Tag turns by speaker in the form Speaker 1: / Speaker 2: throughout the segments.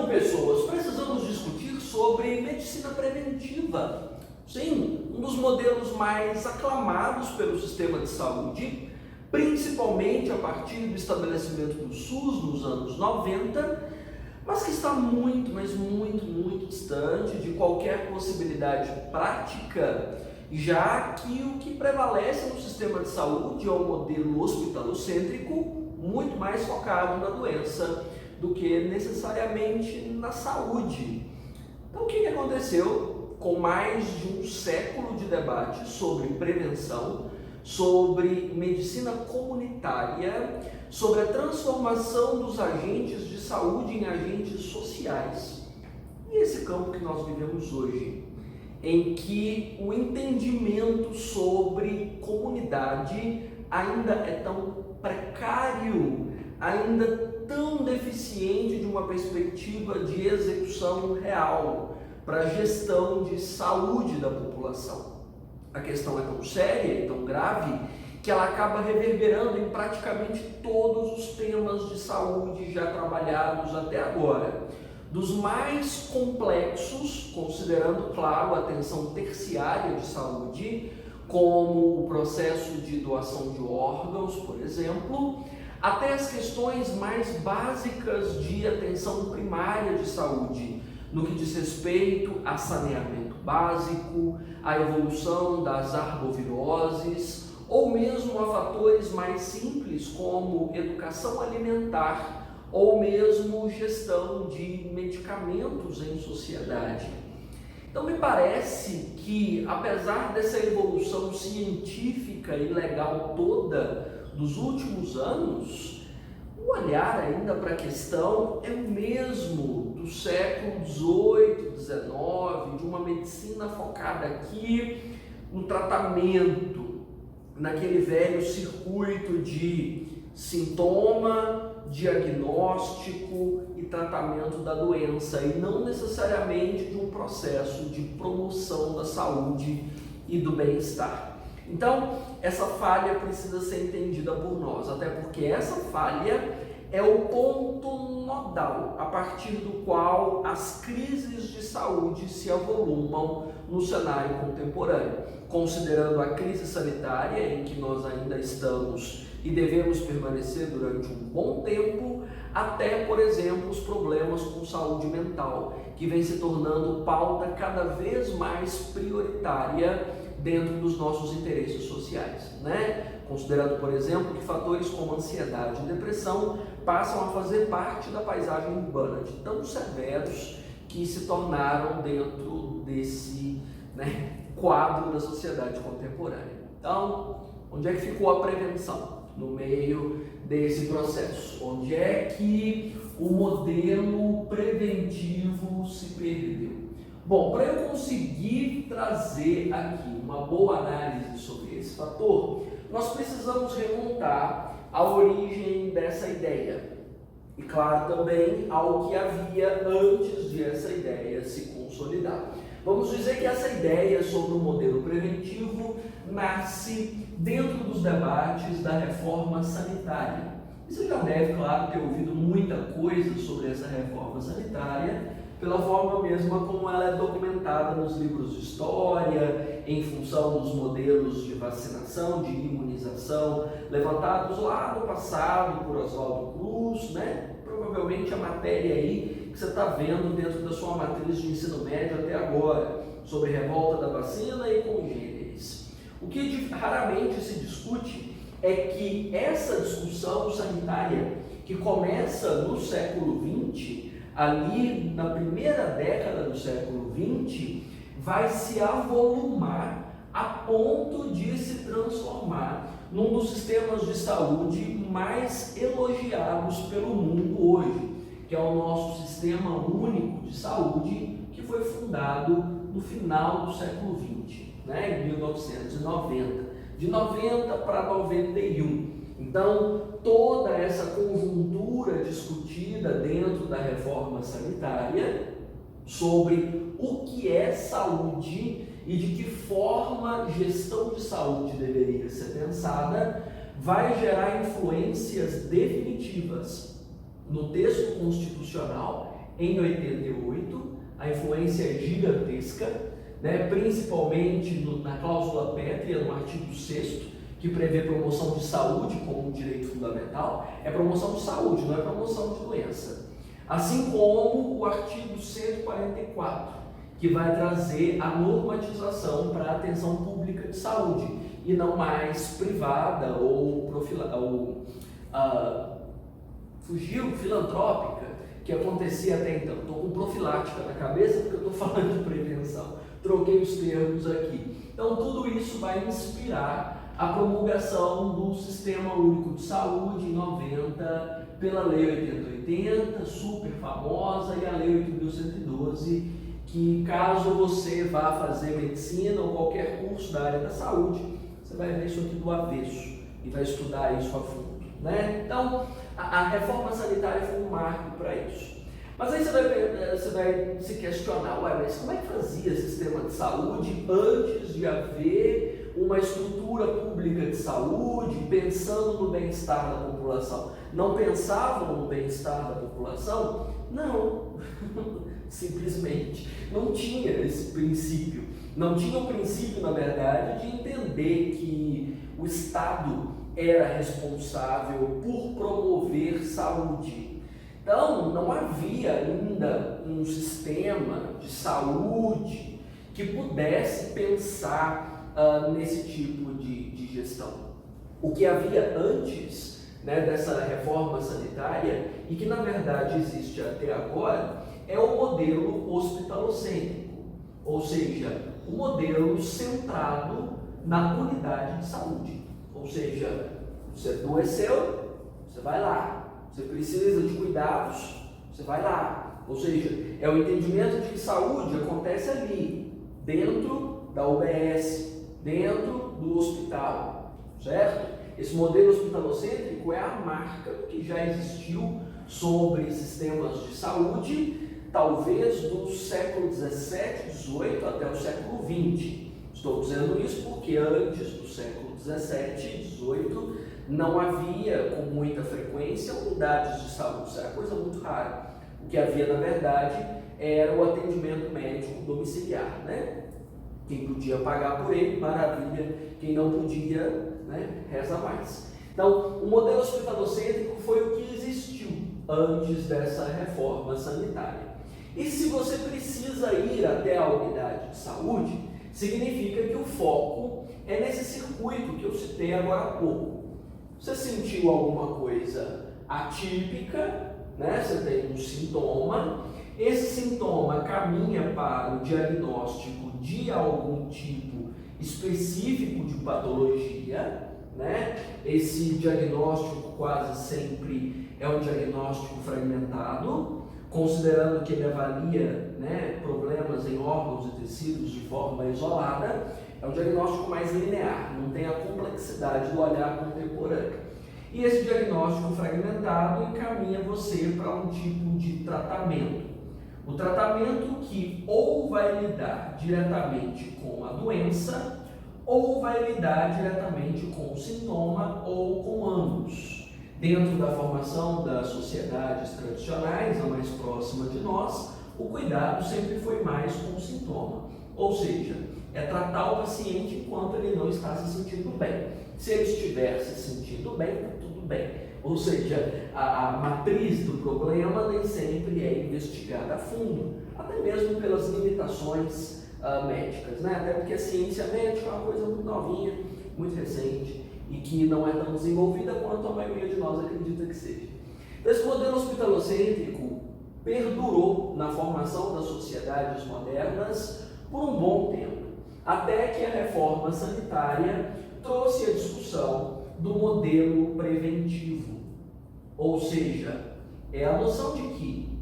Speaker 1: Então, pessoas, precisamos discutir sobre medicina preventiva. Sim, um dos modelos mais aclamados pelo sistema de saúde, principalmente a partir do estabelecimento do SUS nos anos 90, mas que está muito, mas muito distante de qualquer possibilidade prática, já que o que prevalece no sistema de saúde é o modelo hospitalocêntrico, muito mais focado na doença do que necessariamente na saúde. Então, o que aconteceu com mais de um século de debate sobre prevenção, sobre medicina comunitária, sobre a transformação dos agentes de saúde em agentes sociais? E esse campo que nós vivemos hoje, em que o entendimento sobre comunidade ainda é tão precário, ainda tão deficiente de uma perspectiva de execução real para a gestão de saúde da população. A questão é tão séria e tão grave que ela acaba reverberando em praticamente todos os temas de saúde já trabalhados até agora. Dos mais complexos, considerando, claro, a atenção terciária de saúde, como o processo de doação de órgãos, por exemplo, até as questões mais básicas de atenção primária de saúde, no que diz respeito a saneamento básico, a evolução das arboviroses, ou mesmo a fatores mais simples como educação alimentar, ou mesmo gestão de medicamentos em sociedade. Então me parece que, apesar dessa evolução científica e legal toda dos últimos anos, o olhar ainda para a questão é o mesmo do século XVIII, XIX, de uma medicina focada aqui no tratamento, naquele velho circuito de sintoma, diagnóstico e tratamento da doença, e não necessariamente de um processo de promoção da saúde e do bem-estar. Então, essa falha precisa ser entendida por nós, até porque essa falha é o ponto nodal a partir do qual as crises de saúde se avolumam no cenário contemporâneo, considerando a crise sanitária em que nós ainda estamos e devemos permanecer durante um bom tempo, até, por exemplo, os problemas com saúde mental, que vem se tornando pauta cada vez mais prioritária dentro dos nossos interesses sociais, né? Considerando, por exemplo, que fatores como ansiedade e depressão passam a fazer parte da paisagem urbana, de tão severos que se tornaram dentro desse, quadro da sociedade contemporânea. Então, onde é que ficou a prevenção no meio desse processo? Onde é que o modelo preventivo se perdeu? Bom, para eu conseguir trazer aqui uma boa análise sobre esse fator, nós precisamos remontar a origem dessa ideia e, claro, também ao que havia antes de essa ideia se consolidar. Vamos dizer que essa ideia sobre o modelo preventivo nasce dentro dos debates da reforma sanitária. E você já deve, claro, ter ouvido muita coisa sobre essa reforma sanitária, pela forma mesma como ela é documentada nos livros de história, em função dos modelos de vacinação, de imunização, levantados lá no passado por Oswaldo Cruz, Provavelmente a matéria aí que você está vendo dentro da sua matriz de ensino médio até agora, sobre revolta da vacina e congêneres. O que raramente se discute é que essa discussão sanitária, que começa no século XX, ali na primeira década do século XX, vai se avolumar a ponto de se transformar num dos sistemas de saúde mais elogiados pelo mundo hoje, que é o nosso Sistema Único de Saúde, que foi fundado no final do século XX, em 1990, de 90 para 91. Então, toda essa conjuntura discutida dentro da reforma sanitária sobre o que é saúde e de que forma a gestão de saúde deveria ser pensada, vai gerar influências definitivas no texto constitucional em 88, a influência é gigantesca, né? Principalmente na cláusula pétrea, no artigo 6º, que prevê promoção de saúde como um direito fundamental. É promoção de saúde, não é promoção de doença. Assim como o artigo 144, que vai trazer a normatização para a atenção pública de saúde, e não mais privada ou filantrópica, que acontecia até então. Estou com profilática na cabeça porque eu estou falando de prevenção. Troquei os termos aqui. Então, tudo isso vai inspirar a promulgação do Sistema Único de Saúde em 90, pela Lei 8080, super famosa, e a Lei 8.112, que caso você vá fazer medicina ou qualquer curso da área da saúde, você vai ver isso aqui do avesso e vai estudar isso a fundo, né? Então, a reforma sanitária foi um marco para isso. Mas aí você vai se questionar, ué, mas como é que fazia sistema de saúde antes de haver uma estrutura pública de saúde, pensando no bem-estar da população? Não pensavam no bem-estar da população? Não, simplesmente não tinha esse princípio. Não tinha o princípio, na verdade, de entender que o Estado era responsável por promover saúde. Então, não havia ainda um sistema de saúde que pudesse pensar nesse tipo de gestão. O que havia antes, né, dessa reforma sanitária, e que na verdade existe até agora, é o modelo hospitalocêntrico, ou seja, o modelo centrado na unidade de saúde. Ou seja, você adoeceu, você vai lá. Você precisa de cuidados, você vai lá. Ou seja, é o entendimento de que saúde acontece ali, dentro da UBS, dentro do hospital, certo? Esse modelo hospitalocêntrico é a marca do que já existiu sobre sistemas de saúde, talvez do século XVII, XVIII até o século XX. Estou dizendo isso porque antes do século XVII, XVIII, não havia com muita frequência unidades de saúde, isso era coisa muito rara. O que havia, na verdade, era o atendimento médico domiciliar, né? Quem podia pagar por ele, maravilha. Quem não podia, né, reza mais. Então, o modelo hospitalocêntrico foi o que existiu antes dessa reforma sanitária. E se você precisa ir até a unidade de saúde, significa que o foco é nesse circuito que eu citei agora há pouco. Você sentiu alguma coisa atípica, né? Você tem um sintoma, esse sintoma caminha para o diagnóstico de algum tipo específico de patologia, né? Esse diagnóstico quase sempre é um diagnóstico fragmentado, considerando que ele avalia, né, problemas em órgãos e tecidos de forma isolada. É um diagnóstico mais linear, não tem a complexidade do olhar contemporâneo. E esse diagnóstico fragmentado encaminha você para um tipo de tratamento. O tratamento que ou vai lidar diretamente com a doença, ou vai lidar diretamente com o sintoma, ou com ambos. Dentro da formação das sociedades tradicionais, a mais próxima de nós, o cuidado sempre foi mais com o sintoma. Ou seja, é tratar o paciente enquanto ele não está se sentindo bem. Se ele estiver se sentindo bem, está tudo bem. Ou seja, a matriz do problema nem sempre é investigada a fundo, até mesmo pelas limitações médicas, né? Até porque a ciência médica é uma coisa muito novinha, muito recente, e que não é tão desenvolvida quanto a maioria de nós acredita que seja. Então, esse modelo hospitalocêntrico perdurou na formação das sociedades modernas por um bom tempo, até que a reforma sanitária trouxe a discussão do modelo preventivo, ou seja, é a noção de que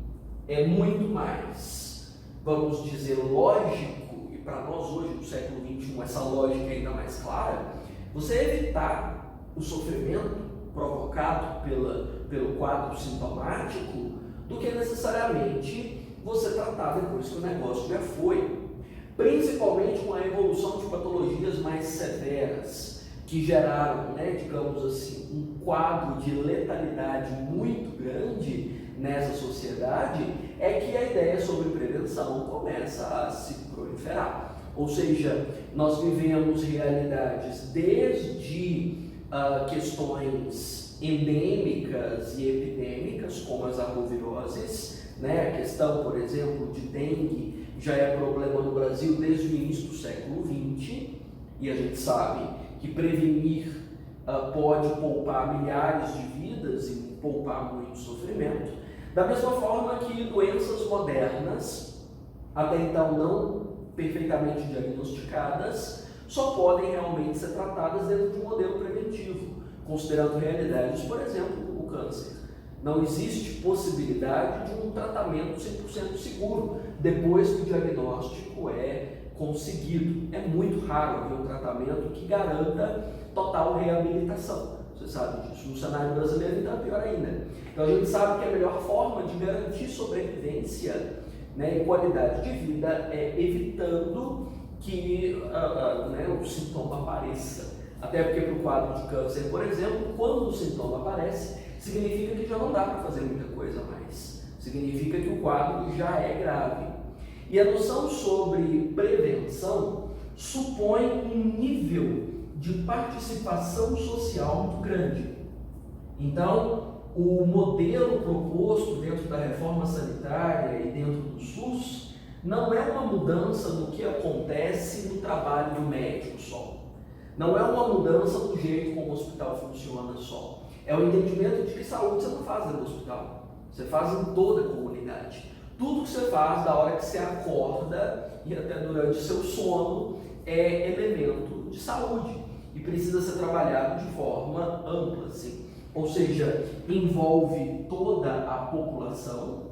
Speaker 1: é muito mais, vamos dizer, lógico, e para nós hoje, no século XXI, essa lógica é ainda mais clara, você evitar o sofrimento provocado pelo quadro sintomático do que necessariamente você tratar depois que o negócio já foi. Principalmente com a evolução de patologias mais severas, que geraram, né, digamos assim, um quadro de letalidade muito grande nessa sociedade é que a ideia sobre prevenção começa a se proliferar. Ou seja, nós vivemos realidades desde questões endêmicas e epidêmicas, como as arboviroses, né? A questão, por exemplo, de dengue já é problema no Brasil desde o início do século XX, e a gente sabe que prevenir pode poupar milhares de vidas e poupar muito sofrimento. Da mesma forma que doenças modernas, até então não perfeitamente diagnosticadas, só podem realmente ser tratadas dentro de um modelo preventivo, considerando realidades, por exemplo, o câncer. Não existe possibilidade de um tratamento 100% seguro depois que o diagnóstico é conseguido. É muito raro haver um tratamento que garanta total reabilitação. Você sabe disso. No cenário brasileiro, então é pior ainda. Então a gente sabe que a melhor forma de garantir sobrevivência, né, e qualidade de vida é evitando que o sintoma apareça. Até porque para o quadro de câncer, por exemplo, quando o sintoma aparece, significa que já não dá para fazer muita coisa mais. Significa que o quadro já é grave. E a noção sobre prevenção supõe um nível de participação social muito grande. Então, o modelo proposto dentro da reforma sanitária e dentro do SUS não é uma mudança no que acontece no trabalho do médico só. Não é uma mudança no jeito como o hospital funciona só. É o entendimento de que saúde você não faz dentro do hospital, você faz em toda a comunidade. Tudo que você faz da hora que você acorda e até durante o seu sono é elemento de saúde e precisa ser trabalhado de forma ampla, assim. Ou seja, envolve toda a população,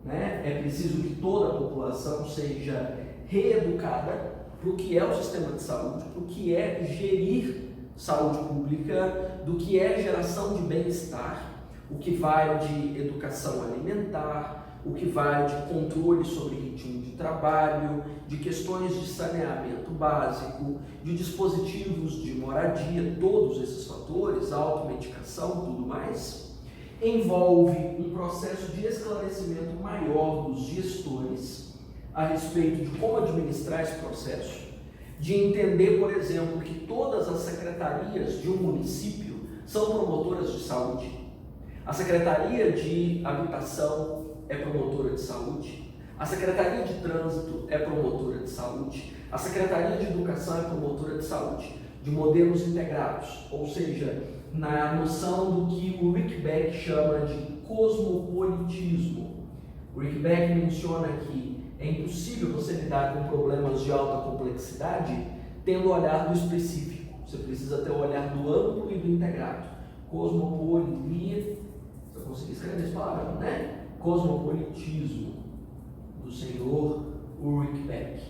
Speaker 1: né? É preciso que toda a população seja reeducada para o que é o sistema de saúde, para o que é gerir saúde pública, do que é geração de bem-estar, o que vai de educação alimentar, o que vai de controle sobre ritmo de trabalho, de questões de saneamento básico, de dispositivos de moradia, todos esses fatores, automedicação, tudo mais, envolve um processo de esclarecimento maior dos gestores a respeito de como administrar esse processo, de entender, por exemplo, que todas as secretarias de um município são promotoras de saúde. A Secretaria de Habitação é promotora de saúde, a Secretaria de Trânsito é promotora de saúde, a Secretaria de Educação é promotora de saúde, de modelos integrados, ou seja, na noção do que o Rick Beck chama de cosmopolitismo. O Rick Beck menciona que é impossível você lidar com problemas de alta complexidade tendo o olhar do específico. Você precisa ter o olhar do amplo e do integrado. Cosmopolitismo, se eu conseguir escrever essa palavra, né? Cosmopolitismo, do senhor Ulrich Beck.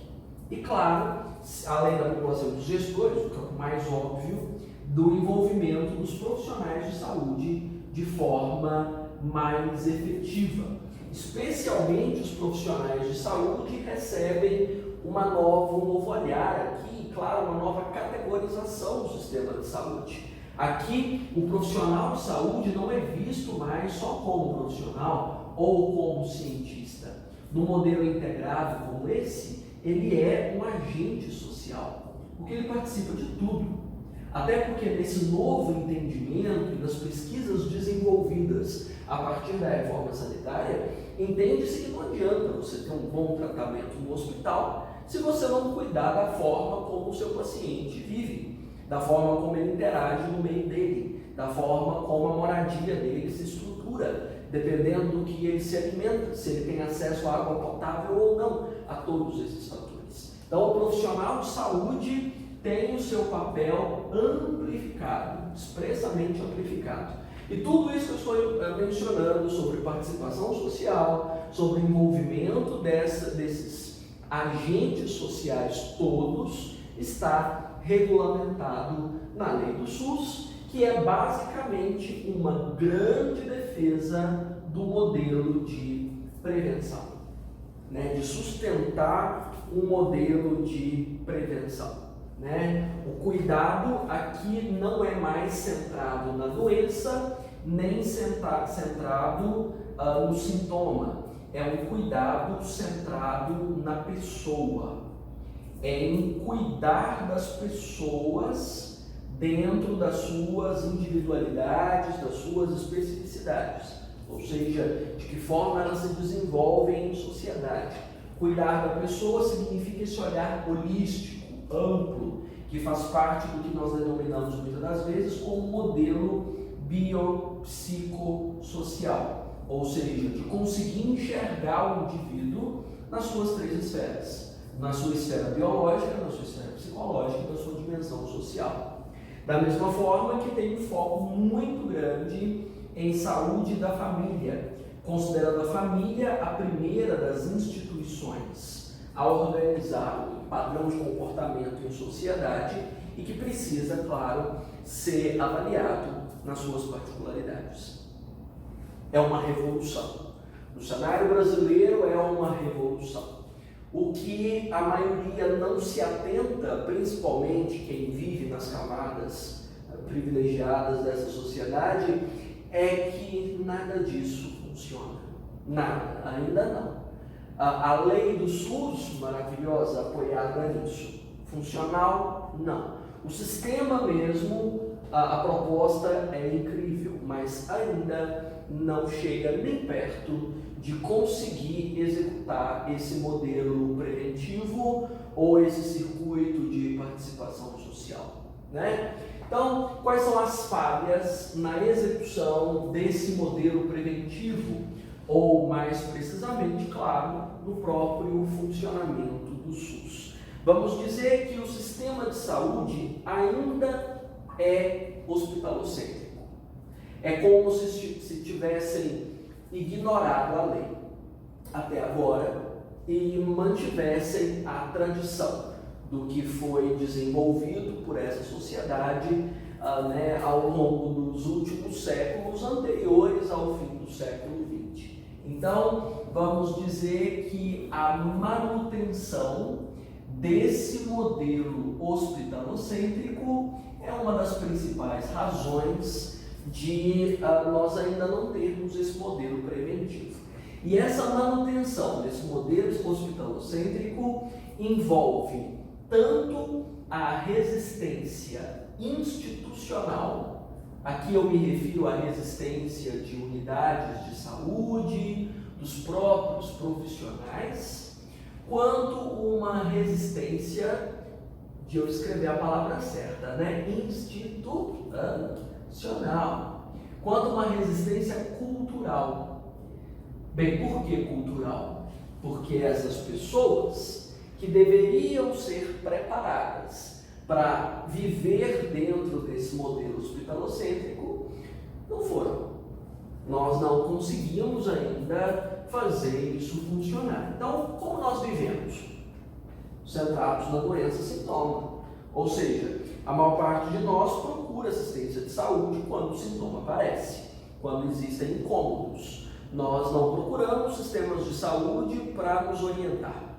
Speaker 1: E claro, além da população dos gestores, o campo mais óbvio, do envolvimento dos profissionais de saúde de forma mais efetiva. Especialmente os profissionais de saúde recebem um novo olhar aqui, claro, uma nova categorização do sistema de saúde. Aqui, o profissional de saúde não é visto mais só como profissional ou como cientista. No modelo integrado como esse, ele é um agente social, porque ele participa de tudo. Até porque nesse novo entendimento e nas pesquisas desenvolvidas a partir da reforma sanitária, entende-se que não adianta você ter um bom tratamento no hospital se você não cuidar da forma como o seu paciente vive, da forma como ele interage no meio dele, da forma como a moradia dele se estrutura, dependendo do que ele se alimenta, se ele tem acesso à água potável ou não, a todos esses fatores. Então, o profissional de saúde tem o seu papel amplificado, expressamente amplificado. E tudo isso que eu estou mencionando sobre participação social, sobre o envolvimento desses agentes sociais todos, está regulamentado na lei do SUS, que é basicamente uma grande defesa do modelo de prevenção, né? De sustentar um modelo de prevenção. Né? O cuidado aqui não é mais centrado na doença, nem centrado no sintoma, é um cuidado centrado na pessoa, é em cuidar das pessoas dentro das suas individualidades, das suas especificidades, ou seja, de que forma elas se desenvolvem em sociedade. Cuidar da pessoa significa esse olhar holístico, amplo, que faz parte do que nós denominamos muitas das vezes como modelo biopsicossocial, ou seja, de conseguir enxergar o indivíduo nas suas três esferas, na sua esfera biológica, na sua esfera psicológica e na sua dimensão social. Da mesma forma que tem um foco muito grande em saúde da família, considerando a família a primeira das instituições a organizar um padrão de comportamento em sociedade e que precisa, claro, ser avaliado nas suas particularidades. É uma revolução. No cenário brasileiro é uma revolução. O que a maioria não se atenta, principalmente quem vive nas camadas privilegiadas dessa sociedade, é que nada disso funciona. Nada, ainda não. A lei do SUS, maravilhosa, apoiada nisso. Funcional? Não. O sistema mesmo, a proposta é incrível, mas ainda não chega nem perto de conseguir executar esse modelo preventivo ou esse circuito de participação social, né? Então, quais são as falhas na execução desse modelo preventivo? Ou, mais precisamente, claro, no próprio funcionamento do SUS. Vamos dizer que o sistema de saúde ainda é hospitalocêntrico. É como se tivessem ignorado a lei até agora e mantivessem a tradição do que foi desenvolvido por essa sociedade ao longo dos últimos séculos anteriores ao fim do século XX. Então, vamos dizer que a manutenção desse modelo hospitalocêntrico é uma das principais razões de nós ainda não termos esse modelo preventivo. E essa manutenção desse modelo hospitalocêntrico envolve tanto a resistência institucional, aqui eu me refiro à resistência de unidades de saúde, dos próprios profissionais, quanto uma resistência, de eu escrever a palavra certa, institucional, quanto uma resistência cultural. Bem, por que cultural? Porque essas pessoas que deveriam ser preparadas para viver dentro desse modelo hospitalocêntrico não foram. Nós não conseguimos ainda fazer isso funcionar. Então, como nós vivemos? Centrados na doença-sintoma. Ou seja, a maior parte de nós procura assistência de saúde quando o sintoma aparece, quando existem incômodos. Nós não procuramos sistemas de saúde para nos orientar,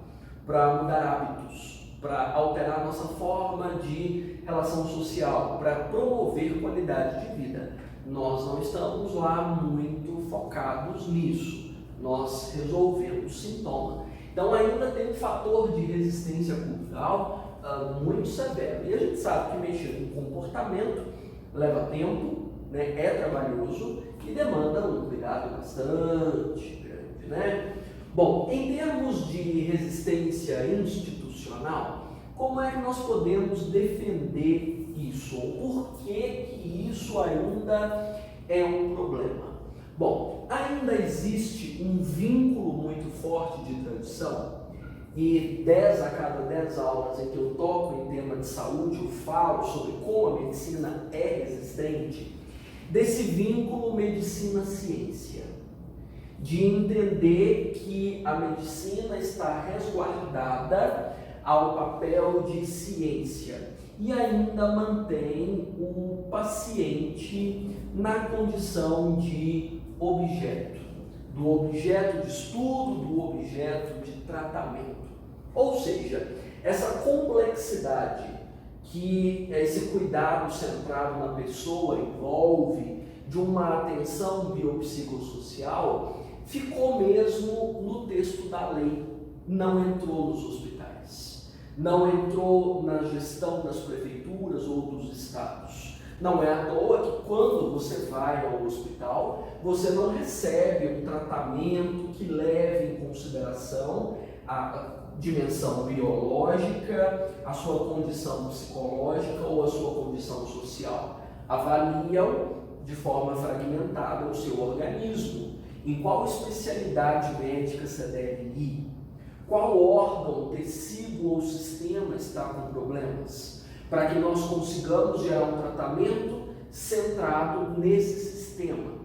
Speaker 1: para mudar hábitos, para alterar nossa forma de relação social, para promover qualidade de vida. Nós não estamos lá muito focados nisso. Nós resolvemos o sintoma. Então ainda tem um fator de resistência cultural muito severo. E a gente sabe que mexer com comportamento leva tempo, é trabalhoso e demanda um cuidado bastante grande, né? Bom, em termos de resistência institucional, como é que nós podemos defender isso? Ou por que isso ainda é um problema? Bom, ainda existe um vínculo muito forte de tradição, e 10 a cada 10 aulas em que eu toco em tema de saúde, eu falo sobre como a medicina é resistente, desse vínculo medicina-ciência, de entender que a medicina está resguardada ao papel de ciência e ainda mantém o paciente na condição de objeto, do objeto de estudo, do objeto de tratamento. Ou seja, essa complexidade que esse cuidado centrado na pessoa envolve, de uma atenção biopsicossocial, ficou mesmo no texto da lei, não entrou nos hospitais, não entrou na gestão das prefeituras ou dos estados. Não é à toa que quando você vai ao hospital, você não recebe um tratamento que leve em consideração a dimensão biológica, a sua condição psicológica ou a sua condição social. Avaliam de forma fragmentada o seu organismo, em qual especialidade médica você deve ir, qual órgão, tecido ou sistema está com problemas, para que nós consigamos gerar um tratamento centrado nesse sistema.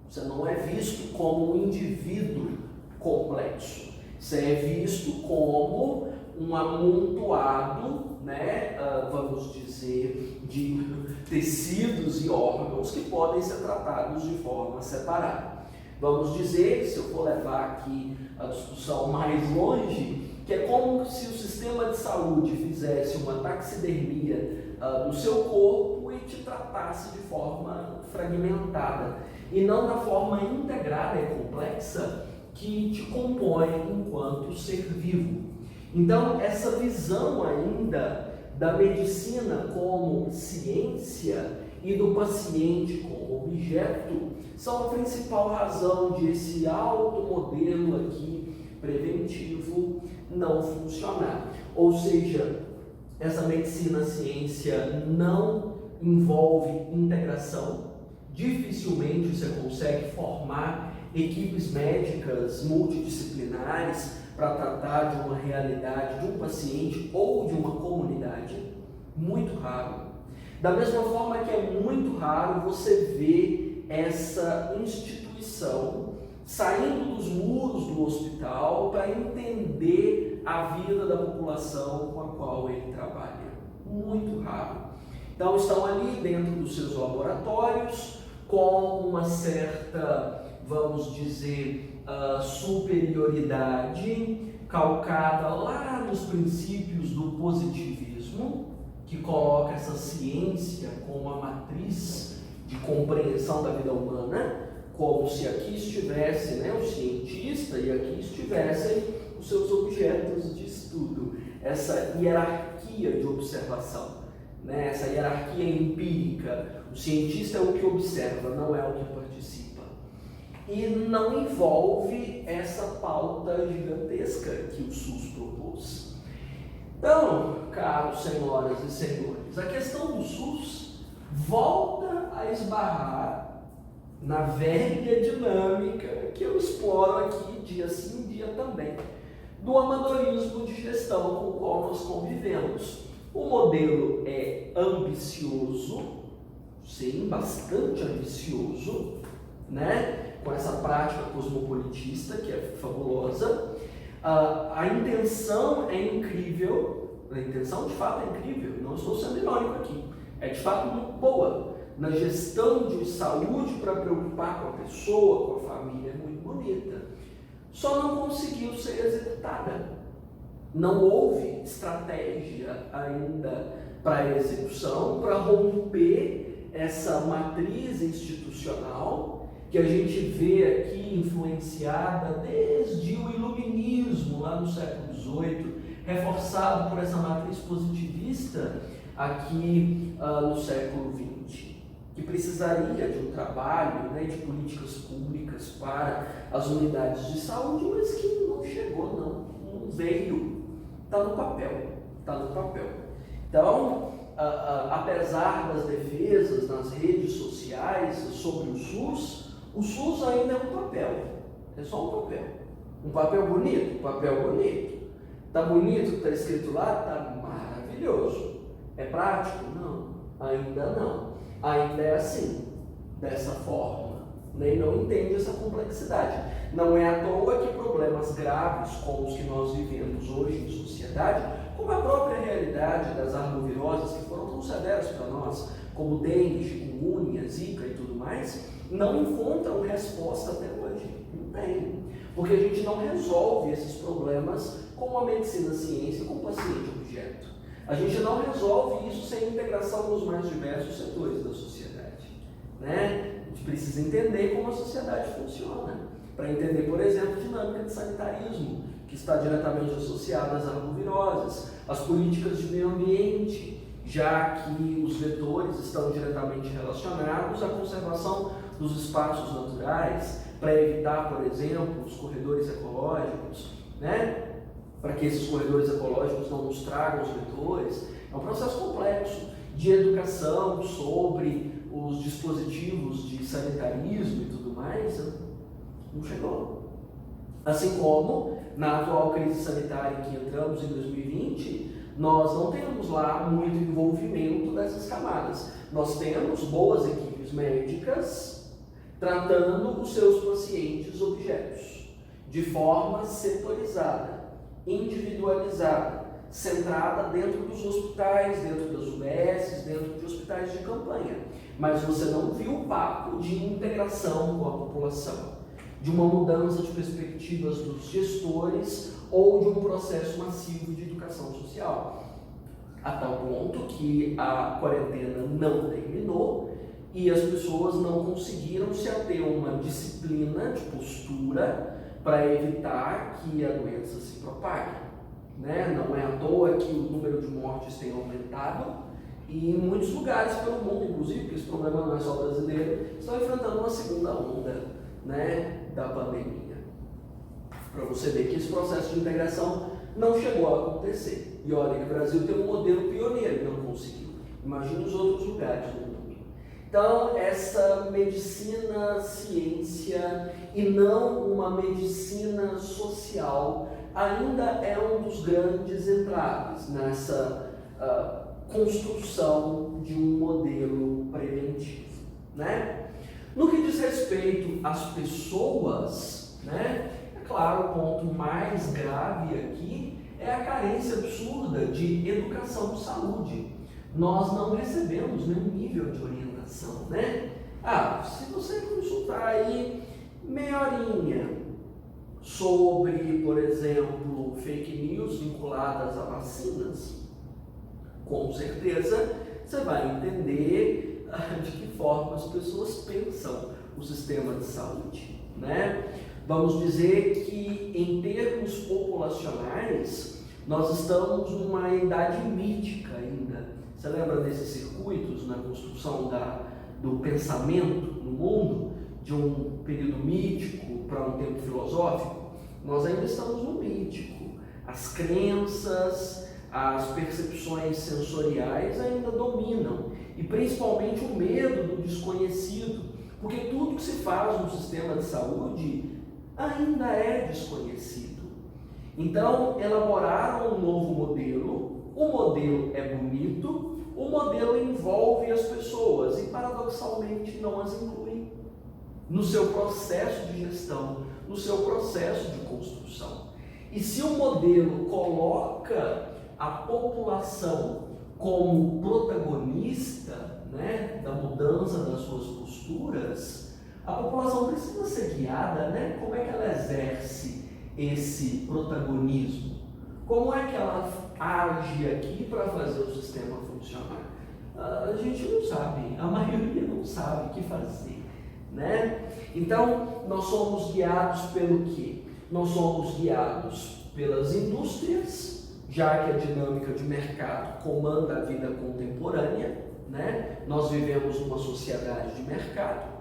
Speaker 1: Você não é visto como um indivíduo complexo, você é visto como um amontoado, vamos dizer, de tecidos e órgãos que podem ser tratados de forma separada. Vamos dizer, se eu for levar aqui a discussão mais longe, que é como se o sistema de saúde fizesse uma taxidermia do seu corpo e te tratasse de forma fragmentada, e não da forma integrada e complexa que te compõe enquanto ser vivo. Então, essa visão ainda da medicina como ciência e do paciente como objeto são a principal razão de esse alto modelo aqui preventivo não funcionar. Ou seja, essa medicina-ciência não envolve integração, dificilmente você consegue formar equipes médicas multidisciplinares para tratar de uma realidade de um paciente ou de uma comunidade, muito raro. Da mesma forma que é muito raro você ver essa instituição saindo dos muros do hospital para entender a vida da população com a qual ele trabalha. Muito raro. Então estão ali dentro dos seus laboratórios com uma certa, vamos dizer, superioridade calcada lá nos princípios do positivismo, que coloca essa ciência como a matriz de compreensão da vida humana, como se aqui estivesse o cientista e aqui estivessem os seus objetos de estudo, essa hierarquia de observação, essa hierarquia empírica. O cientista é o que observa, não é o que participa. E não envolve essa pauta gigantesca que o SUS propôs. Então, caros senhoras e senhores, a questão do SUS volta a esbarrar na velha dinâmica que eu exploro aqui dia sim, dia também, do amadorismo de gestão com o qual nós convivemos. O modelo é ambicioso, sim, bastante ambicioso, com essa prática cosmopolitista que é fabulosa. A intenção é incrível, a intenção de fato é incrível, não estou sendo irônico aqui, é de fato muito boa. Na gestão de saúde para preocupar com a pessoa, com a família, é muito bonita. Só não conseguiu ser executada. Não houve estratégia ainda para a execução, para romper essa matriz institucional que a gente vê aqui influenciada desde o iluminismo, lá no século XVIII, reforçado por essa matriz positivista aqui no século XX. Que precisaria de um trabalho de políticas públicas para as unidades de saúde, mas que não chegou, não veio, está no papel. Então, apesar das defesas nas redes sociais sobre o SUS ainda é um papel, é só um papel bonito, está bonito o que está escrito lá, está maravilhoso, é prático? Não, ainda não. Ainda é assim, dessa forma, e não entende essa complexidade. Não é à toa que problemas graves como os que nós vivemos hoje em sociedade, como a própria realidade das arboviroses que foram tão severas para nós, como dengue, chikungunya, zika e tudo mais, não encontram resposta até hoje. Não tem. Porque a gente não resolve esses problemas com a medicina-ciência, com o paciente-objeto. A gente não resolve isso sem integração nos mais diversos setores da sociedade. A gente precisa entender como a sociedade funciona. para entender, por exemplo, a dinâmica de sanitarismo, que está diretamente associada às arboviroses, as políticas de meio ambiente, já que os vetores estão diretamente relacionados à conservação dos espaços naturais, para evitar, por exemplo, os corredores ecológicos, né? Para que esses corredores ecológicos não nos tragam os vetores. É um processo complexo de educação sobre os dispositivos de sanitarismo e tudo mais, não chegou. Assim como na atual crise sanitária em que entramos em 2020, nós não temos lá muito envolvimento dessas camadas. Nós temos boas equipes médicas tratando os seus pacientes objetos de forma setorizada, individualizada, centrada dentro dos hospitais, dentro das UBSs, dentro de hospitais de campanha. Mas você não viu o papo de integração com a população, de uma mudança de perspectivas dos gestores ou de um processo massivo de educação social. A tal ponto que a quarentena não terminou e as pessoas não conseguiram se ater a uma disciplina de postura para evitar que a doença se propague. Né? Não é à toa que o número de mortes tem aumentado e em muitos lugares pelo mundo, inclusive, porque esse problema não é só brasileiro, estão enfrentando uma segunda onda, né, da pandemia. Para você ver que esse processo de integração não chegou a acontecer. E olha que o Brasil tem um modelo pioneiro e não conseguiu. Imagine os outros lugares do mundo. Então, essa medicina ciência e não uma medicina social ainda é um dos grandes entraves nessa construção de um modelo preventivo, né? No que diz respeito às pessoas, né? É claro, o ponto mais grave aqui é a carência absurda de educação de saúde. Nós não recebemos nenhum nível de orientação, né? Se você consultar aí meia horinha sobre, por exemplo, fake news vinculadas a vacinas, com certeza você vai entender de que forma as pessoas pensam o sistema de saúde, né? Vamos dizer que, em termos populacionais, nós estamos numa idade mítica ainda. Você lembra desses circuitos na construção do pensamento no mundo, de um período mítico para um tempo filosófico? Nós ainda estamos no mítico. As crenças, as percepções sensoriais ainda dominam, e principalmente o medo do desconhecido, porque tudo que se faz no sistema de saúde ainda é desconhecido. Então, elaboraram um novo modelo, o modelo é bonito, o modelo envolve as pessoas e, paradoxalmente, não as inclui no seu processo de gestão, no seu processo de construção. E se o modelo coloca a população como protagonista, né, da mudança das suas posturas, a população precisa ser guiada, né? Como é que ela exerce esse protagonismo? Como é que ela age aqui para fazer o sistema funcionar? A gente não sabe, a maioria não sabe o que fazer, né? Então, nós somos guiados pelo quê? Nós somos guiados pelas indústrias, já que a dinâmica de mercado comanda a vida contemporânea, né? Nós vivemos numa sociedade de mercado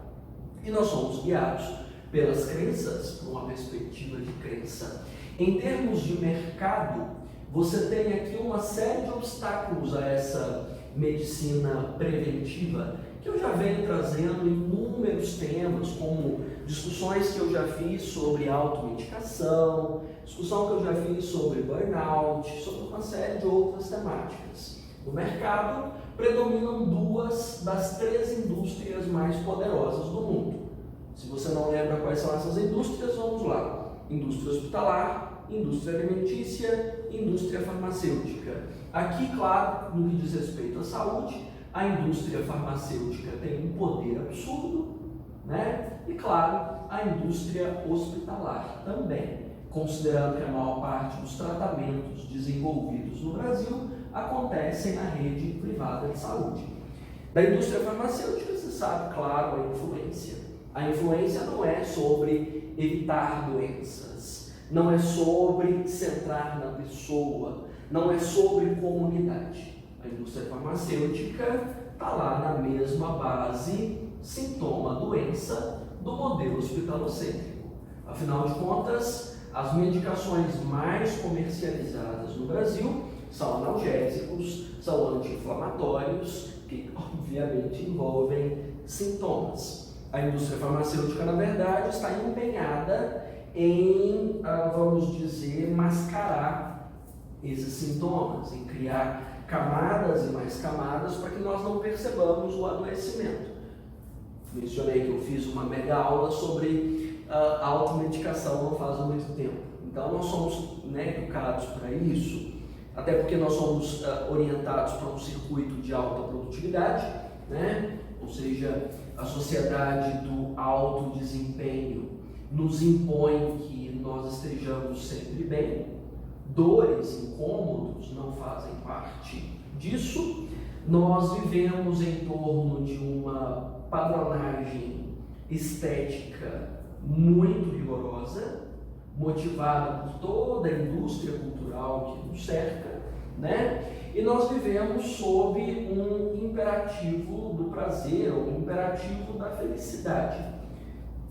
Speaker 1: e nós somos guiados pelas crenças, por uma perspectiva de crença. Em termos de mercado, você tem aqui uma série de obstáculos a essa medicina preventiva, que eu já venho trazendo inúmeros temas, como discussões que eu já fiz sobre automedicação, discussão que eu já fiz sobre burnout, sobre uma série de outras temáticas. No mercado, predominam duas das três indústrias mais poderosas do mundo. Se você não lembra quais são essas indústrias, vamos lá. Indústria hospitalar, indústria alimentícia, indústria farmacêutica. Aqui, claro, no que diz respeito à saúde, a indústria farmacêutica tem um poder absurdo, né? E, claro, a indústria hospitalar também, considerando que a maior parte dos tratamentos desenvolvidos no Brasil acontecem na rede privada de saúde. Da indústria farmacêutica, você sabe, claro, a influência. A influência não é sobre sobre evitar doenças, não é sobre centrar na pessoa, não é sobre comunidade. A indústria farmacêutica está lá na mesma base, sintoma, doença, do modelo hospitalocêntrico. Afinal de contas, as medicações mais comercializadas no Brasil são analgésicos, são anti-inflamatórios, que obviamente envolvem sintomas. A indústria farmacêutica, na verdade, está empenhada em, vamos dizer, mascarar esses sintomas, em criar camadas e mais camadas para que nós não percebamos o adoecimento. Mencionei que eu fiz uma mega aula sobre automedicação não faz muito tempo. Então nós somos educados para isso, até porque nós somos orientados para um circuito de alta produtividade, ou seja, a sociedade do alto desempenho nos impõe que nós estejamos sempre bem. Dores, incômodos não fazem parte disso. Nós vivemos em torno de uma padronagem estética muito rigorosa, motivada por toda a indústria cultural que nos cerca, E nós vivemos sob um imperativo do prazer, ou um imperativo da felicidade,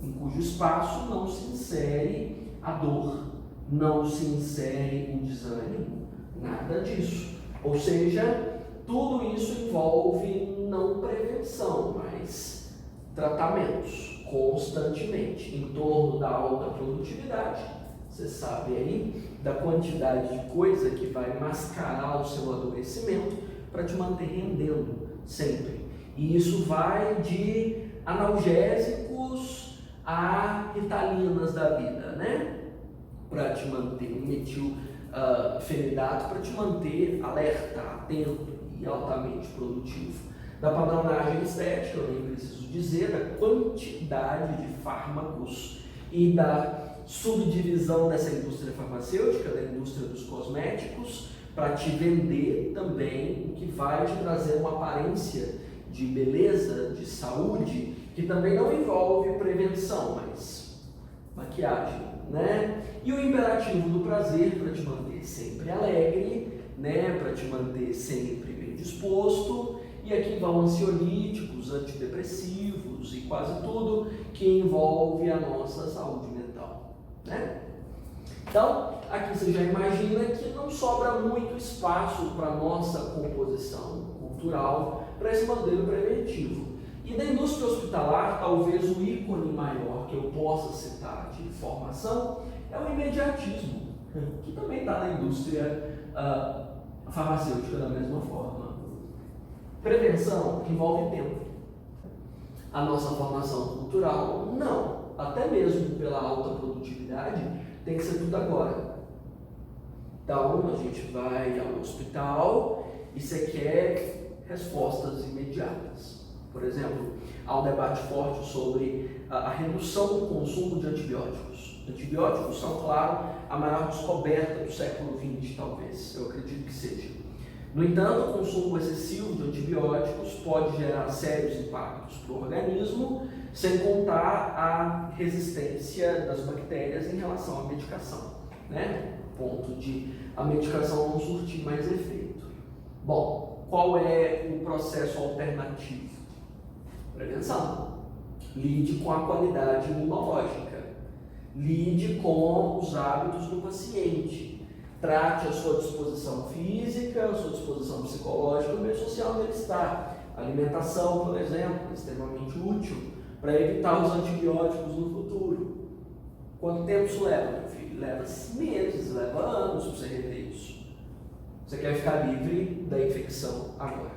Speaker 1: em cujo espaço não se insere a dor, não se insere o desânimo, nada disso. Ou seja, tudo isso envolve não prevenção, mas tratamentos constantemente em torno da alta produtividade. Você sabe aí da quantidade de coisa que vai mascarar o seu adoecimento para te manter rendendo sempre. E isso vai de analgésicos a ritalinas da vida, para te manter, um metilfenidato para te manter alerta, atento e altamente produtivo. Da padronagem estética, eu nem preciso dizer, da quantidade de fármacos e da subdivisão dessa indústria farmacêutica, da indústria dos cosméticos, para te vender também o que vai te trazer uma aparência de beleza, de saúde, que também não envolve prevenção, mas maquiagem, E o imperativo do prazer para te manter sempre alegre, para te manter sempre bem disposto. E aqui vão ansiolíticos, antidepressivos e quase tudo que envolve a nossa saúde mental, Então, aqui você já imagina que não sobra muito espaço para a nossa composição cultural, para esse modelo preventivo. E da indústria hospitalar, talvez o ícone maior que eu possa citar de formação é o imediatismo, que também está na indústria farmacêutica da mesma forma. Prevenção envolve tempo. A nossa formação cultural, não. Até mesmo pela alta produtividade, tem que ser tudo agora. Então, a gente vai ao hospital e você quer respostas imediatas. Por exemplo, há um debate forte sobre a redução do consumo de antibióticos. Antibióticos são, claro, a maior descoberta do século XX, talvez. Eu acredito que seja. No entanto, o consumo excessivo de antibióticos pode gerar sérios impactos para o organismo, sem contar a resistência das bactérias em relação à medicação, Ponto de a medicação não surtir mais efeito. Bom, qual é o processo alternativo? Prevenção. Lide com a qualidade imunológica. Lide com os hábitos do paciente. Trate a sua disposição física, a sua disposição psicológica, o meio social onde ele está. Alimentação, por exemplo, é extremamente útil para evitar os antibióticos no futuro. Quanto tempo isso leva, meu filho? Leva meses, leva anos para você reter isso. Você quer ficar livre da infecção agora.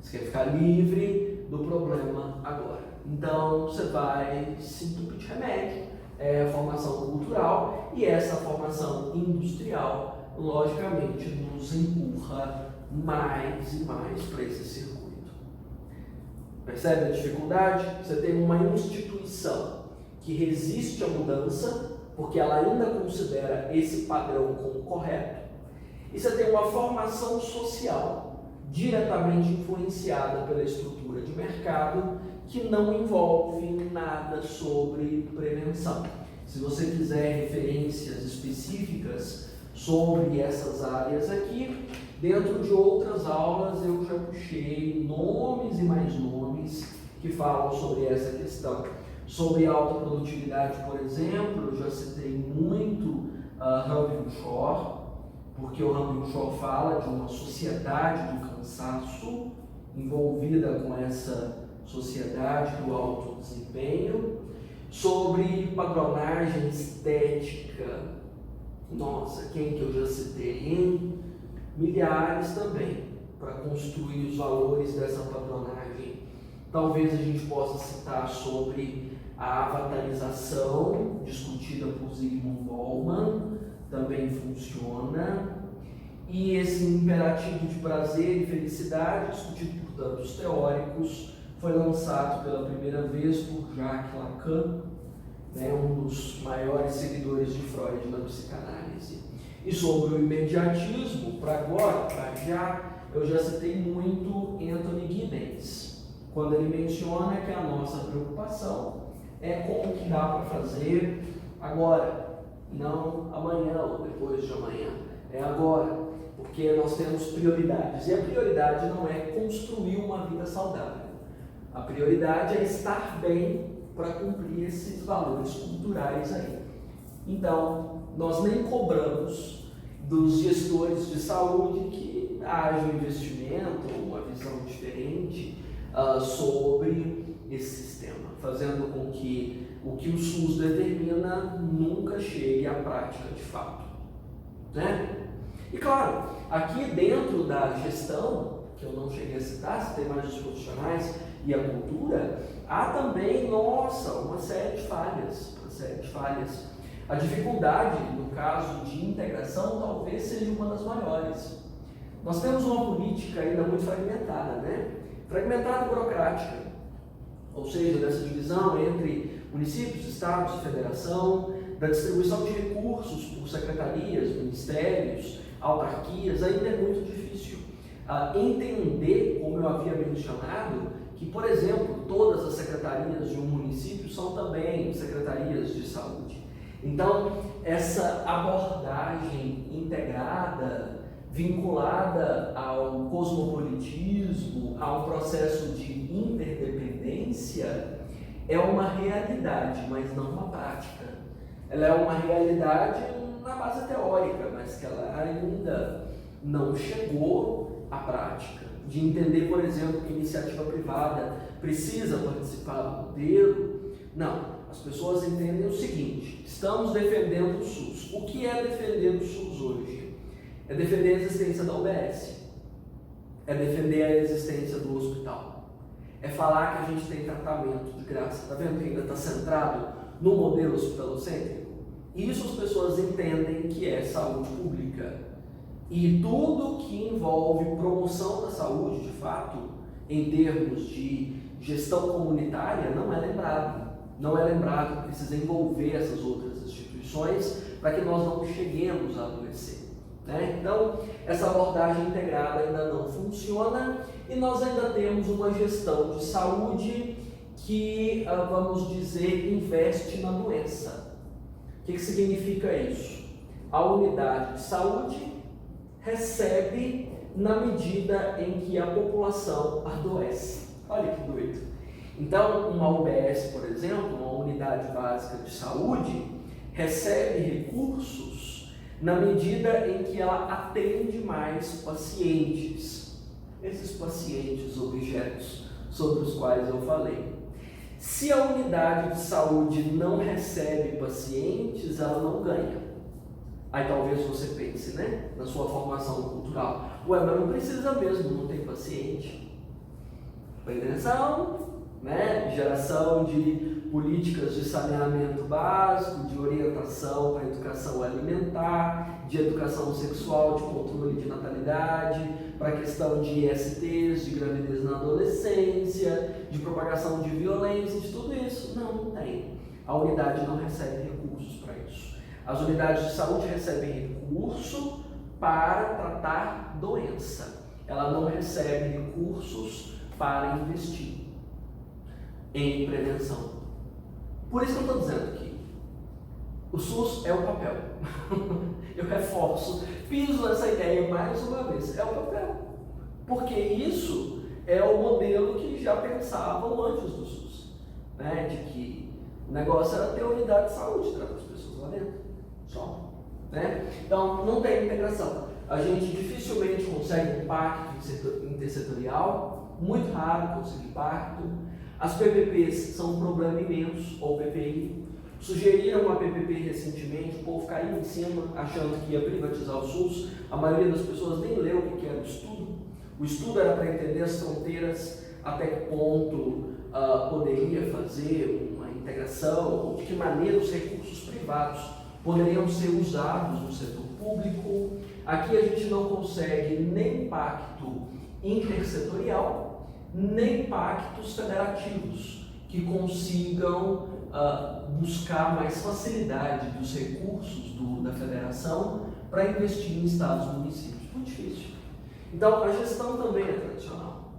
Speaker 1: Você quer ficar livre do problema agora. Então, você vai se entupir de remédio. É a formação cultural, e essa formação industrial, logicamente, nos empurra mais e mais para esse circuito. Percebe a dificuldade? Você tem uma instituição que resiste à mudança, porque ela ainda considera esse padrão como correto, e você tem uma formação social diretamente influenciada pela estrutura de mercado, que não envolve nada sobre prevenção. Se você quiser referências específicas sobre essas áreas aqui, dentro de outras aulas eu já puxei nomes e mais nomes que falam sobre essa questão. Sobre alta produtividade, por exemplo, eu já citei muito Ranvill Shore, porque o Ranvill Shore fala de uma sociedade do cansaço envolvida com essa sociedade do alto desempenho. Sobre padronagem estética, nossa, quem que eu já citei, hein? Milhares também, para construir os valores dessa padronagem. Talvez a gente possa citar sobre a avatarização, discutida por Zygmunt Bauman, também funciona. E esse imperativo de prazer e felicidade, discutido por tantos teóricos, foi lançado pela primeira vez por Jacques Lacan, um dos maiores seguidores de Freud na psicanálise. E sobre o imediatismo, para agora, para já, eu já citei muito Anthony Giddens, quando ele menciona que a nossa preocupação é como que dá para fazer agora, não amanhã ou depois de amanhã, é agora, porque nós temos prioridades, e a prioridade não é construir uma vida saudável. A prioridade é estar bem para cumprir esses valores culturais aí. Então, nós nem cobramos dos gestores de saúde que haja um investimento, uma visão diferente sobre esse sistema, fazendo com que o que o SUS determina nunca chegue à prática de fato, né? E claro, aqui dentro da gestão, que eu não cheguei a citar, se tem mais os profissionais e a cultura, há também, uma série de falhas, A dificuldade, no caso de integração, talvez seja uma das maiores. Nós temos uma política ainda muito fragmentada, né? Fragmentada e burocrática, ou seja, dessa divisão entre municípios, estados e federação, da distribuição de recursos por secretarias, ministérios, autarquias, ainda é muito difícil entender, como eu havia mencionado, que, por exemplo, todas as secretarias de um município são também secretarias de saúde. Então, essa abordagem integrada, vinculada ao cosmopolitismo, a um processo de interdependência, é uma realidade, mas não uma prática. Ela é uma realidade na base teórica, mas que ela ainda não chegou à prática. De entender, por exemplo, que a iniciativa privada precisa participar do modelo. Não, as pessoas entendem o seguinte: estamos defendendo o SUS. O que é defender o SUS hoje? É defender a existência da UBS, é defender a existência do hospital, é falar que a gente tem tratamento de graça. Está vendo que ainda está centrado no modelo hospitalocêntrico? Isso as pessoas entendem que é saúde pública. E tudo que envolve promoção da saúde, de fato, em termos de gestão comunitária, não é lembrado. Não é lembrado que precisa envolver essas outras instituições para que nós não cheguemos a adoecer, né? Então, essa abordagem integrada ainda não funciona e nós ainda temos uma gestão de saúde que, vamos dizer, investe na doença. O que significa isso? A unidade de saúde recebe na medida em que a população adoece. Olha que doido. Então, uma UBS, por exemplo, uma unidade básica de saúde, recebe recursos na medida em que ela atende mais pacientes. Esses pacientes objetos sobre os quais eu falei. Se a unidade de saúde não recebe pacientes, ela não ganha. Aí talvez você pense, né, na sua formação cultural: ué, mas não precisa mesmo, não tem paciente. Prevenção, né, geração de políticas de saneamento básico, de orientação para a educação alimentar, de educação sexual, de controle de natalidade, para a questão de ISTs, de gravidez na adolescência, de propagação de violência, de tudo isso. Não tem. A unidade não recebe recursos para isso. As unidades de saúde recebem recurso para tratar doença. Ela não recebe recursos para investir em prevenção. Por isso que eu estou dizendo aqui, O SUS é o papel. Eu reforço, piso nessa ideia mais uma vez, é o papel. Porque isso é o modelo que já pensavam antes do SUS, né? De que o negócio era ter unidade de saúde, tratar as pessoas lá dentro, só. Né? Então, não tem integração. A gente dificilmente consegue um pacto intersetorial, muito raro conseguir pacto. As PPPs são um problema imenso, ou PPI. Sugeriram uma PPP recentemente, o povo caiu em cima, achando que ia privatizar o SUS. A maioria das pessoas nem leu o que era o estudo. O estudo era para entender as fronteiras, até que ponto poderia fazer uma integração, ou de que maneira os recursos privados poderiam ser usados no setor público. Aqui a gente não consegue nem pacto intersetorial, nem pactos federativos que consigam buscar mais facilidade dos recursos da federação para investir em estados e municípios. Muito difícil. Então, a gestão também é tradicional.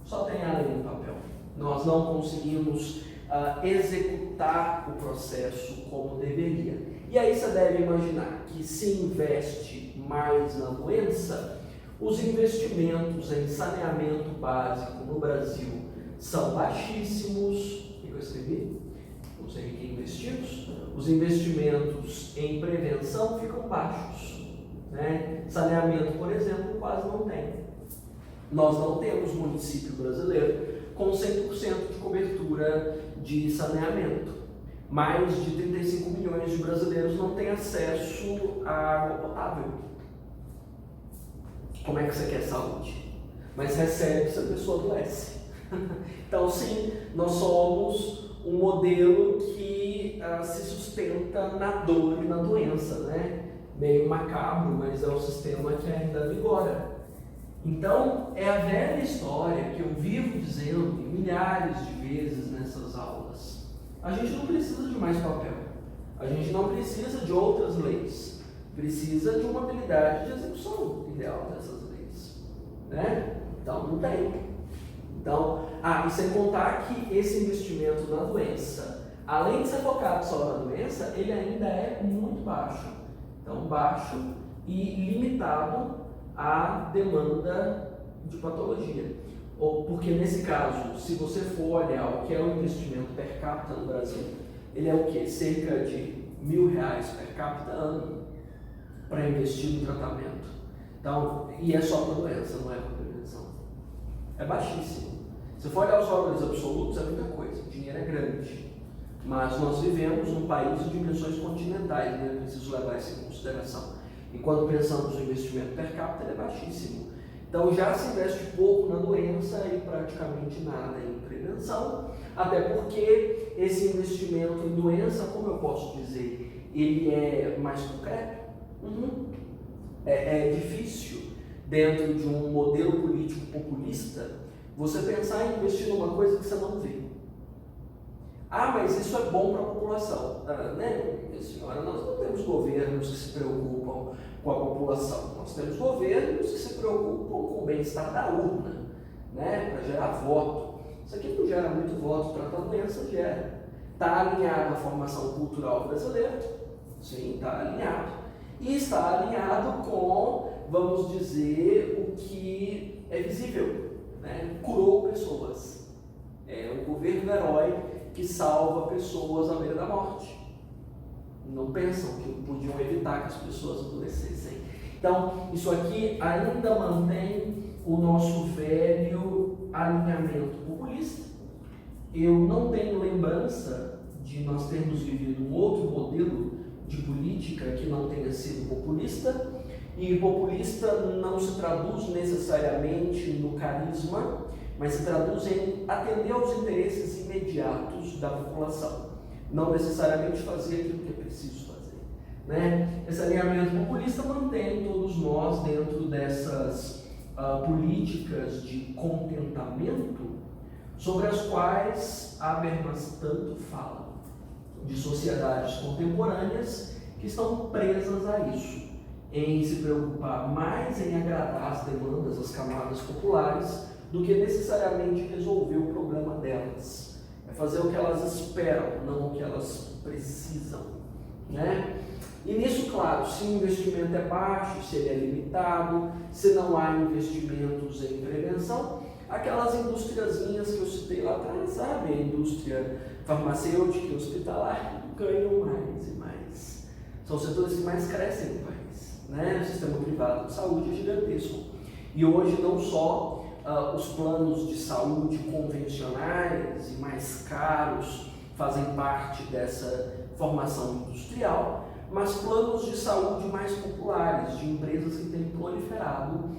Speaker 1: Só tem a lei no papel. Nós não conseguimos executar o processo como deveria. E aí você deve imaginar que se investe mais na doença, os investimentos em saneamento básico no Brasil são baixíssimos. O que eu escrevi? Não sei em que investidos. Os investimentos em prevenção ficam baixos. Né? Saneamento, por exemplo, quase não tem. Nós não temos município brasileiro com 100% de cobertura de saneamento. Mais de 35 milhões de brasileiros não têm acesso à água potável. Como é que você quer saúde? Mas recebe se a pessoa adoece. Então, sim, nós somos um modelo que se sustenta na dor e na doença, né? Meio macabro, mas é o sistema que ainda vigora. Então, é a velha história que eu vivo dizendo milhares de vezes nessas aulas. A gente não precisa de mais papel. A gente não precisa de outras leis. Precisa de uma habilidade de execução ideal dessas leis. Né? Então, não tem. Então, e sem contar que esse investimento na doença, além de ser focado só na doença, ele ainda é muito baixo. Então, baixo e limitado à demanda de patologia. Porque nesse caso, se você for olhar o que é o investimento per capita no Brasil, ele é o quê? Cerca de R$1.000 per capita ano para investir no tratamento. Então, e é só para doença, não é para prevenção. É baixíssimo. Se for olhar os valores absolutos, é muita coisa, o dinheiro é grande. Mas nós vivemos num país de dimensões continentais, né? Eu preciso levar isso em consideração. E quando pensamos no investimento per capita, ele é baixíssimo. Então já se investe pouco na doença e praticamente nada em prevenção, até porque esse investimento em doença, como eu posso dizer, ele é mais concreto. É difícil, dentro de um modelo político populista, você pensar em investir numa coisa que você não vê. Mas isso é bom para a população. Né? Senhora, nós não temos governos que se preocupam com a população. Nós temos governos que se preocupam com o bem-estar da urna, né? Para gerar voto. Isso aqui não gera muito voto, tratar a doença gera. Está alinhado à formação cultural brasileira? Sim, está alinhado. E está alinhado com, vamos dizer, o que é visível. Né? Curou pessoas. É um governo herói que salva pessoas à beira da morte. Não pensam que podiam evitar que as pessoas adoecessem. Então, isso aqui ainda mantém o nosso velho alinhamento populista. Eu não tenho lembrança de nós termos vivido um outro modelo de política que não tenha sido populista. E populista não se traduz necessariamente no carisma, mas se traduz em atender aos interesses imediatos da população, não necessariamente fazer aquilo que é preciso fazer. Né? Esse alinhamento populista mantém todos nós dentro dessas políticas de contentamento sobre as quais Habermas tanto fala, de sociedades contemporâneas que estão presas a isso, em se preocupar mais em agradar as demandas das camadas populares do que necessariamente resolver o problema delas. É fazer o que elas esperam, não o que elas precisam. né? E nisso, claro, se o investimento é baixo, se ele é limitado, se não há investimentos em prevenção, aquelas industriazinhas que eu citei lá atrás, sabe? A indústria farmacêutica e hospitalar ganham mais e mais. São os setores que mais crescem no país, né? O sistema privado de saúde é gigantesco. E hoje não só os planos de saúde convencionais e mais caros fazem parte dessa formação industrial, mas planos de saúde mais populares, de empresas que têm proliferado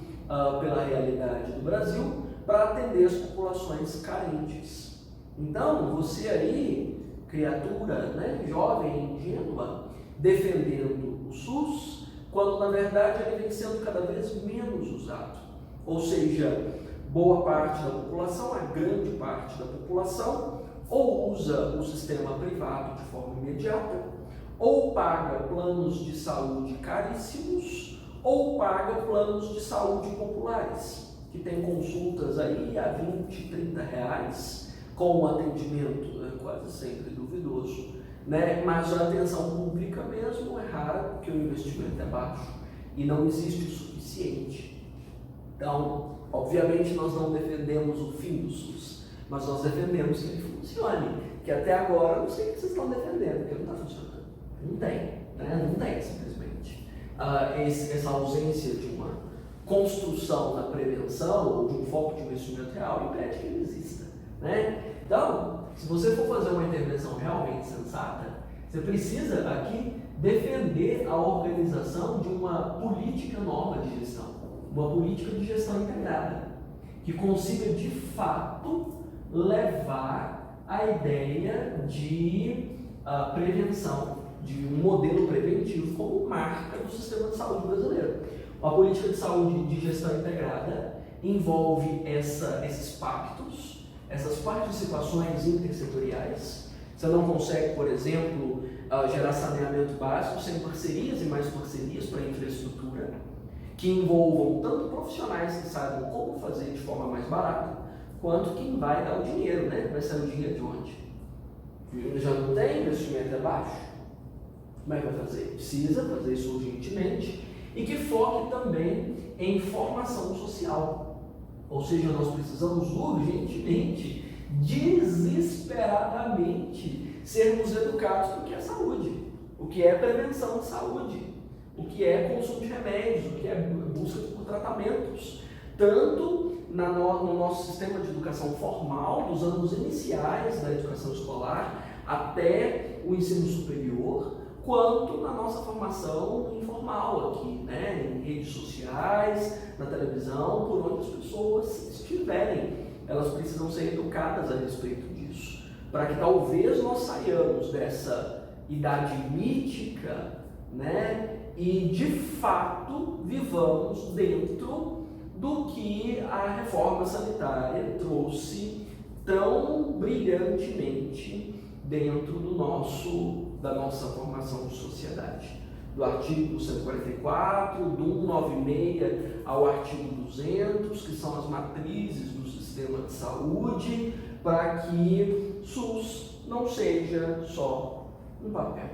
Speaker 1: pela realidade do Brasil para atender as populações carentes. Então, você aí, criatura, né, jovem, ingênua, defendendo o SUS, quando na verdade ele vem sendo cada vez menos usado. Ou seja, boa parte da população, a grande parte da população, ou usa o sistema privado de forma imediata, ou paga planos de saúde caríssimos, ou paga planos de saúde populares, que tem consultas aí a 20, 30 reais, com um atendimento quase sempre duvidoso, né? Mas a atenção pública mesmo é rara, porque o investimento é baixo e não existe o suficiente. Então, obviamente nós não defendemos o fim do SUS, mas nós defendemos que ele funcione, que até agora não sei o que vocês estão defendendo, porque não está funcionando. Não tem, né? Não tem simplesmente. Essa ausência de uma construção na prevenção ou de um foco de investimento real impede que ele exista, né? Então, se você for fazer uma intervenção realmente sensata, você precisa aqui defender a organização de uma política nova de gestão, uma política de gestão integrada, que consiga de fato levar a ideia de prevenção, de um modelo preventivo como marca do sistema de saúde brasileiro. A política de saúde de gestão integrada envolve esses pactos, essas participações intersetoriais. Você não consegue, por exemplo, gerar saneamento básico sem parcerias e mais parcerias para infraestrutura, que envolvam tanto profissionais que saibam como fazer de forma mais barata, quanto quem vai dar o dinheiro, né? Vai sair o dinheiro de onde? Já não tem, investimento é baixo. Como é que vai fazer? Precisa fazer isso urgentemente e que foque também em formação social. Ou seja, nós precisamos urgentemente, desesperadamente, sermos educados no que é saúde, o que é prevenção de saúde, o que é consumo de remédios, o que é busca por tratamentos, tanto no nosso sistema de educação formal, dos anos iniciais da educação escolar, até o ensino superior, quanto na nossa formação informal aqui, né? Em redes sociais, na televisão, por onde as pessoas estiverem. Elas precisam ser educadas a respeito disso, para que talvez nós saiamos dessa idade mítica, né? E de fato vivamos dentro do que a reforma sanitária trouxe tão brilhantemente dentro da nossa formação de sociedade. Do artigo 144, do 196 ao artigo 200, que são as matrizes do sistema de saúde, para que SUS não seja só um papel.